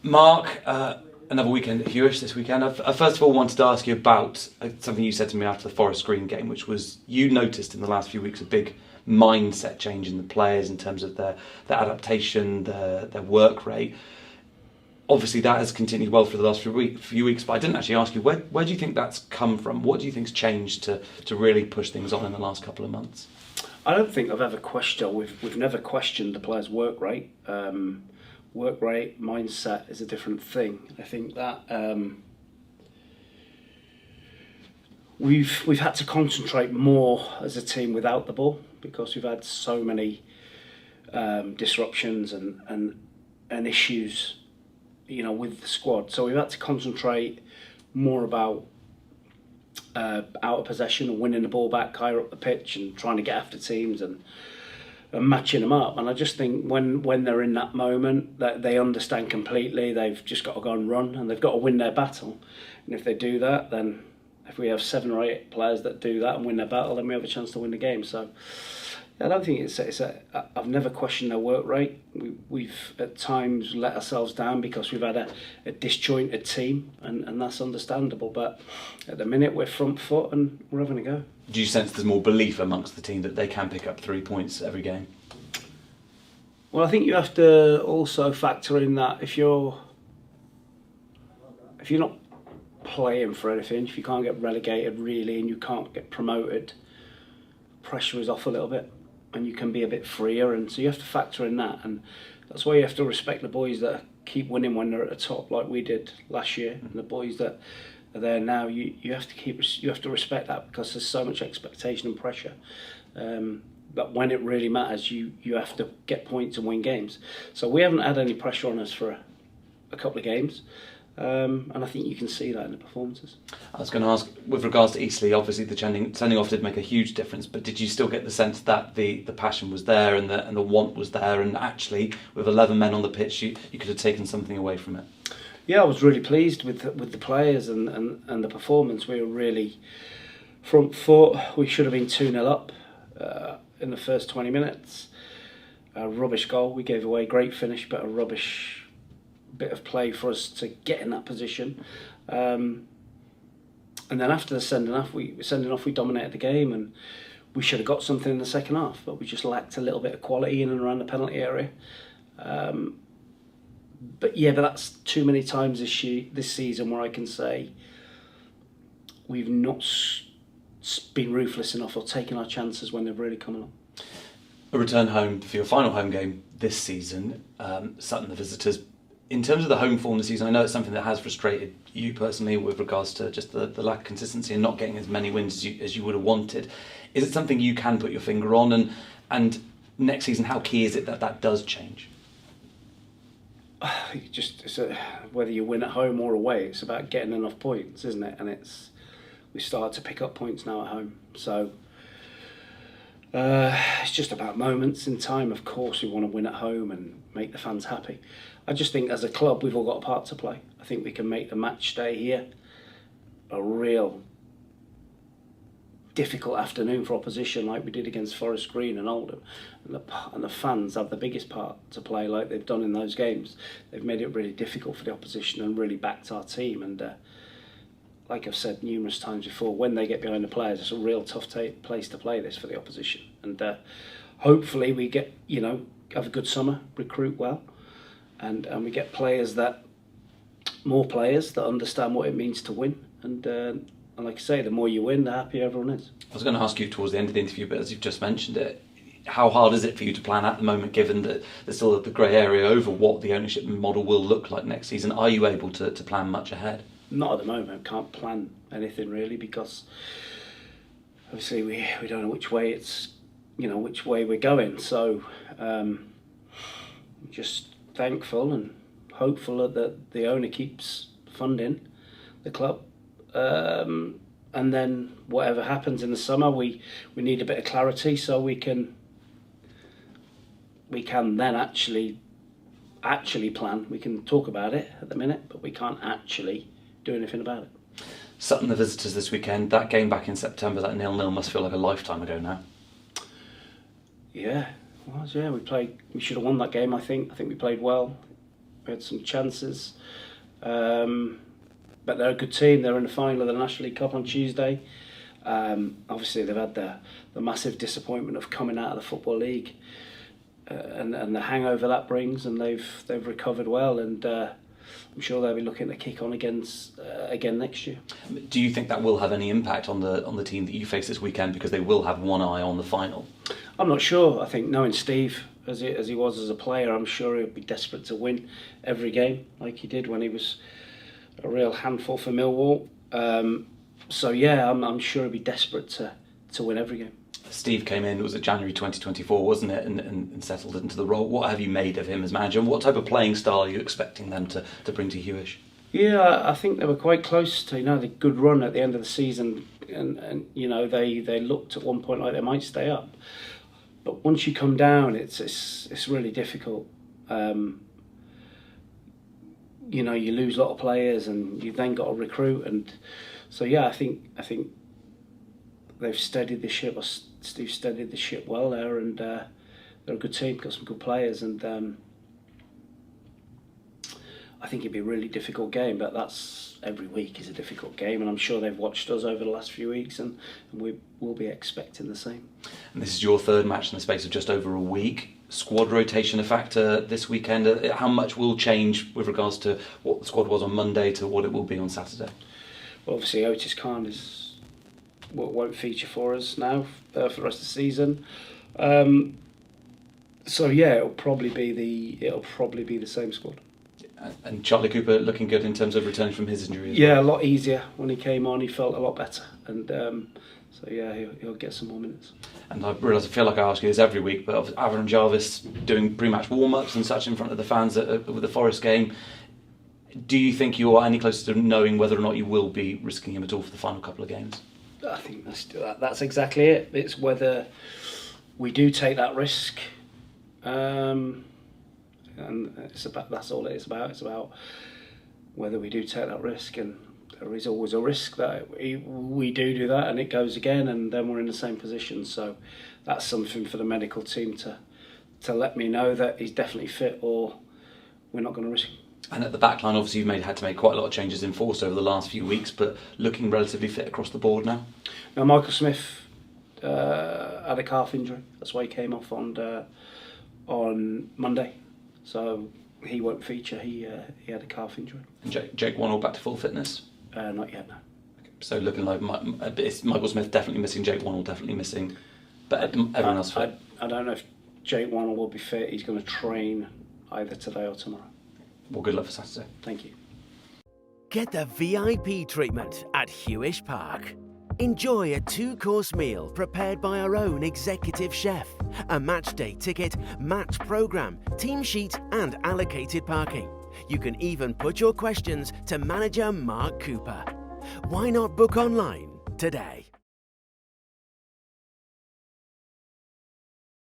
Mark, another weekend at Hewish this weekend. I first of all wanted to ask you about something you said to me after the Forest Green game, which was you noticed in the last few weeks a big mindset change in the players in terms of their adaptation, their work rate. Obviously, that has continued well for the last few weeks, but I didn't actually ask you, where do you think that's come from? What do you think's changed to really push things on in the last couple of months? I don't think I've ever questioned, we've never questioned the players' work rate. Work rate, mindset is a different thing. I think that we've had to concentrate more as a team without the ball because we've had so many disruptions and issues, with the squad. So we've had to concentrate more about out of possession and winning the ball back higher up the pitch and trying to get after teams and matching them up. And I just think when they're in that moment, that they understand completely. They've just got to go and run, and they've got to win their battle. And if they do that, then if we have 7 or 8 players that do that and win their battle, then we have a chance to win the game. So I don't think I've never questioned their work rate. We've at times let ourselves down because we've had a disjointed team, and that's understandable. But at the minute, we're front foot and we're having a go. Do you sense there's more belief amongst the team that they can pick up 3 points every game? Well, I think you have to also factor in that if you're not playing for anything, if you can't get relegated really and you can't get promoted, pressure is off a little bit and you can be a bit freer, and so you have to factor in that, and that's why you have to respect the boys that keep winning when they're at the top like we did last year, and the boys that are there now, you have to respect that because there's so much expectation and pressure. But when it really matters, you have to get points and win games. So we haven't had any pressure on us for a couple of games, and I think you can see that in the performances. I was going to ask, with regards to Eastleigh, obviously the sending off did make a huge difference, but did you still get the sense that the passion was there and the want was there, and actually with 11 men on the pitch, you could have taken something away from it? Yeah, I was really pleased with the players and the performance. We were really front foot. We should have been 2-0 up in the first 20 minutes. A rubbish goal we gave away, great finish, but a rubbish bit of play for us to get in that position. And then after the sending off, we dominated the game, and we should have got something in the second half, but we just lacked a little bit of quality in and around the penalty area. But that's too many times this season where I can say we've not been ruthless enough or taken our chances when they've really come along. A return home for your final home game this season, Sutton the visitors. In terms of the home form this season, I know it's something that has frustrated you personally with regards to just the lack of consistency and not getting as many wins as you would have wanted. Is it something you can put your finger on? And next season, how key is it that does change? Whether you win at home or away, it's about getting enough points, isn't it? And we start to pick up points now at home. So it's just about moments in time. Of course, we want to win at home and make the fans happy. I just think as a club, we've all got a part to play. I think we can make the match day here a real difficult afternoon for opposition like we did against Forest Green and Oldham, and the fans have the biggest part to play like they've done in those games. They've made it really difficult for the opposition and really backed our team, and like I've said numerous times before, when they get behind the players, it's a real tough place to play this for the opposition, and hopefully we get have a good summer, recruit well, and we get more players that understand what it means to win, and like I say, the more you win, the happier everyone is. I was going to ask you towards the end of the interview, but as you've just mentioned it, how hard is it for you to plan at the moment, given that there's still the grey area over what the ownership model will look like next season? Are you able to plan much ahead? Not at the moment. Can't plan anything really because obviously we don't know which way which way we're going. So just thankful and hopeful that the owner keeps funding the club. And then whatever happens in the summer, we need a bit of clarity so we can then actually plan. We can talk about it at the minute, but we can't actually do anything about it. Sutton the visitors this weekend. That game back in September, that 0-0 must feel like a lifetime ago now. Yeah, it was. Yeah, we should have won that game. I think we played well. We had some chances. But they're a good team. They're in the final of the National League Cup on Tuesday. Obviously, they've had the massive disappointment of coming out of the Football League and the hangover that brings, and they've recovered well, and I'm sure they'll be looking to kick on again next year. Do you think that will have any impact on the team that you face this weekend, because they will have one eye on the final? I'm not sure. I think knowing Steve as he was as a player, I'm sure he'll be desperate to win every game like he did when he was a real handful for Millwall. So yeah, I'm sure he'll be desperate to win every game. Steve came in, it was January 2024, wasn't it, and settled into the role. What have you made of him as manager, and what type of playing style are you expecting them to bring to Hewish? Yeah, I think they were quite close to the good run at the end of the season, and they looked at one point like they might stay up. But once you come down, it's really difficult. You lose a lot of players, and you've then got to recruit, and so yeah, I think they've steadied the ship. Or Steve steadied the ship well there, and they're a good team, got some good players, and I think it'd be a really difficult game. But that's every week is a difficult game, and I'm sure they've watched us over the last few weeks, and we will be expecting the same. And this is your third match in the space of just over a week. Squad rotation a factor this weekend? How much will change with regards to what the squad was on Monday to what it will be on Saturday? Well, obviously Otis Khan won't feature for us now for the rest of the season. So yeah, it'll probably be the same squad. And Charlie Cooper looking good in terms of returning from his injury as well? Yeah, a lot easier. When he came on, he felt a lot better, and so yeah, he'll get some more minutes. And I realise I feel like I ask you this every week, but Aaron Jarvis doing pre-match warm-ups and such in front of the fans with the Forest game. Do you think you are any closer to knowing whether or not you will be risking him at all for the final couple of games? I think that's exactly it. It's whether we do take that risk, and that's all it is about. It's about whether we do take that risk, and there is always a risk that we do that and it goes again, and then we're in the same position. So that's something for the medical team to let me know that he's definitely fit, or we're not going to risk him. And at the back line, obviously you've had to make quite a lot of changes in force over the last few weeks, but looking relatively fit across the board now? Now, Michael Smith had a calf injury. That's why he came off on Monday. So he won't feature. He had a calf injury. And Jake Wannell back to full fitness? Not yet, no. Okay. So looking like it's Michael Smith definitely missing, Jake Wannell definitely missing, but everyone else fit? I don't know if Jake Wannell will be fit. He's going to train either today or tomorrow. Well, good luck for Saturday. Thank you. Get the VIP treatment at Hewish Park. Enjoy a 2-course meal prepared by our own executive chef, a match day ticket, match programme, team sheet and allocated parking. You can even put your questions to manager Mark Cooper. Why not book online today?